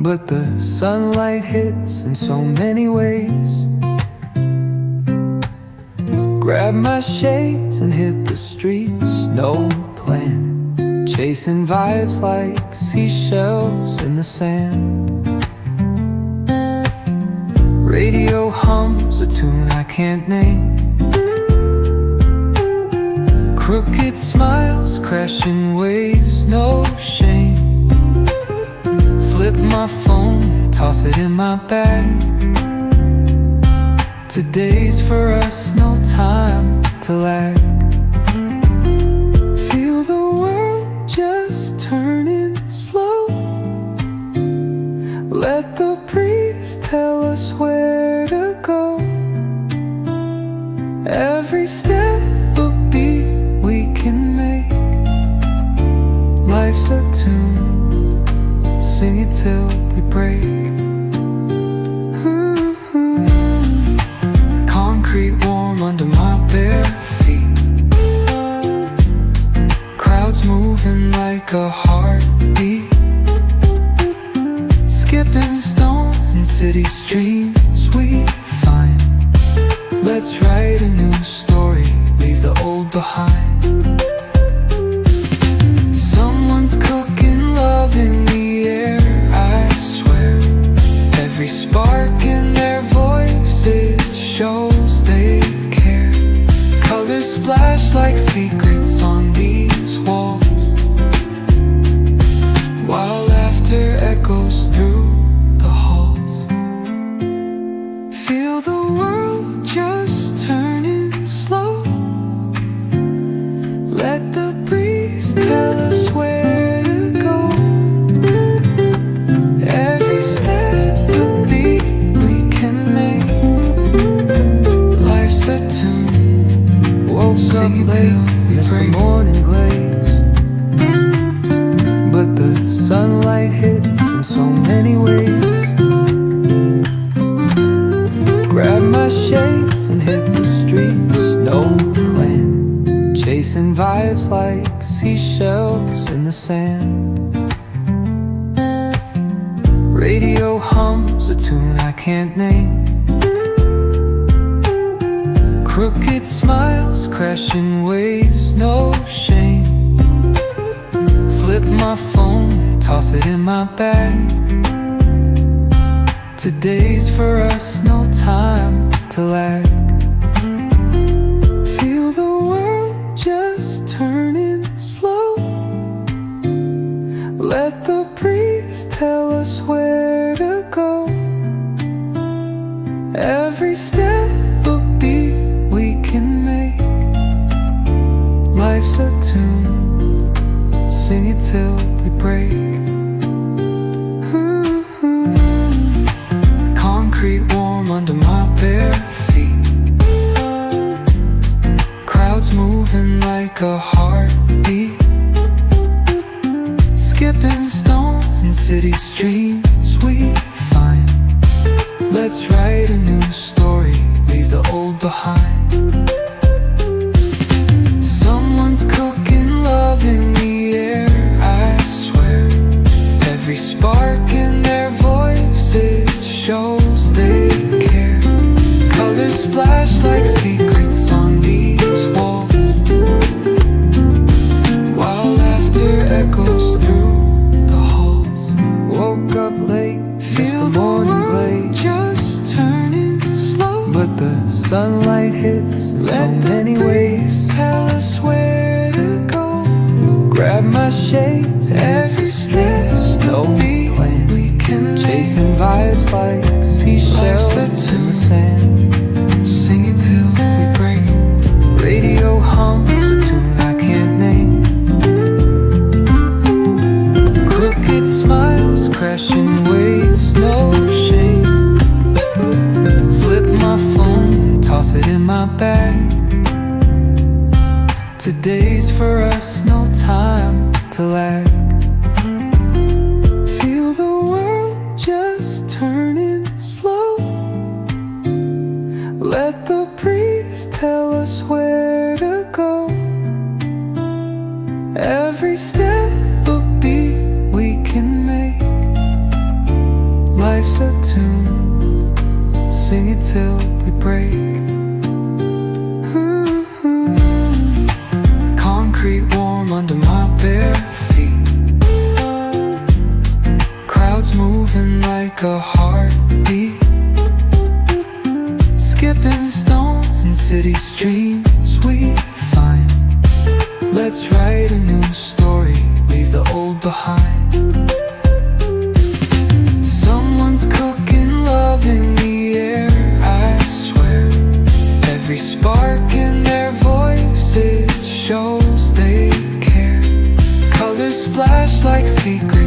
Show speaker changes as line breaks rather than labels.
but the sunlight hits in so many ways. Grab my shades and hit the streets, no plan, chasing vibes like seashells in the sand. Radio hums a tune I can't name. Crooked smiles, crashing waves, no shame. Flip my phone, toss it in my bag. Today's for us, no time to lag. Feel the world just turning slow. Let the breeze tell us where to go. Every step a beat we can make. Life's a tune, sing it till we break. Concrete warm under my bare feet. Crowds moving like a heartbeat. Skipping stones in city streams we find. Let's write a new story, leave the old behind. Someone's cooking love in the air, I swear. Every spark in their voices shows they care. Colors splash like secrets on these walls, while laughter echoes through the halls. Feel the world just turning slow. Let the breeze tell us where to go. Every step a beat we can make. Life's a tune, woke up late, missed the morning glaze. But the sunlight hits in so many ways. Grab my shades and hit the streets, no plan, chasing vibes like seashells in the sand. Radio hums a tune I can't name. Crooked smiles, crashing waves, no shame. Flip my phone, toss it in my bag. Today's for us, no time to lag. Feel the world just turning slow. Let the breeze tell us where to go. Every step a beat we can make. Life's a tune, sing it till we break. Concrete warm under my bare feet. Crowds moving like a heartbeat. Skipping stones in city streams we find. Let's write a new story, leave the old behind. Someone's cooking love in the air, I swear. Every spark in their voices shows they care. Colors splash like secrets on these walls, while laughter echoes through the halls. Woke up late, missed the morning glaze. Just turning slow, but the sunlight hits in so many ways. Tell us where to go. Grab my shades, every step no plan, we can chasing vibes like seashells in the sand. Sing it till we break. Radio hums a tune I can't name. Crooked smiles, crashing waves, no shame. Flip my phone, toss it in my bag. Today's for us, no time to lag. Feel the world just turning slow. Let the breeze tell us where to go. Every step a beat we can make. like a heartbeat, skipping stones in city streams we find. Let's write a new story, leave the old behind. Someone's cooking love in the air, I swear. Every spark in their voices shows they care. Colors splash like secrets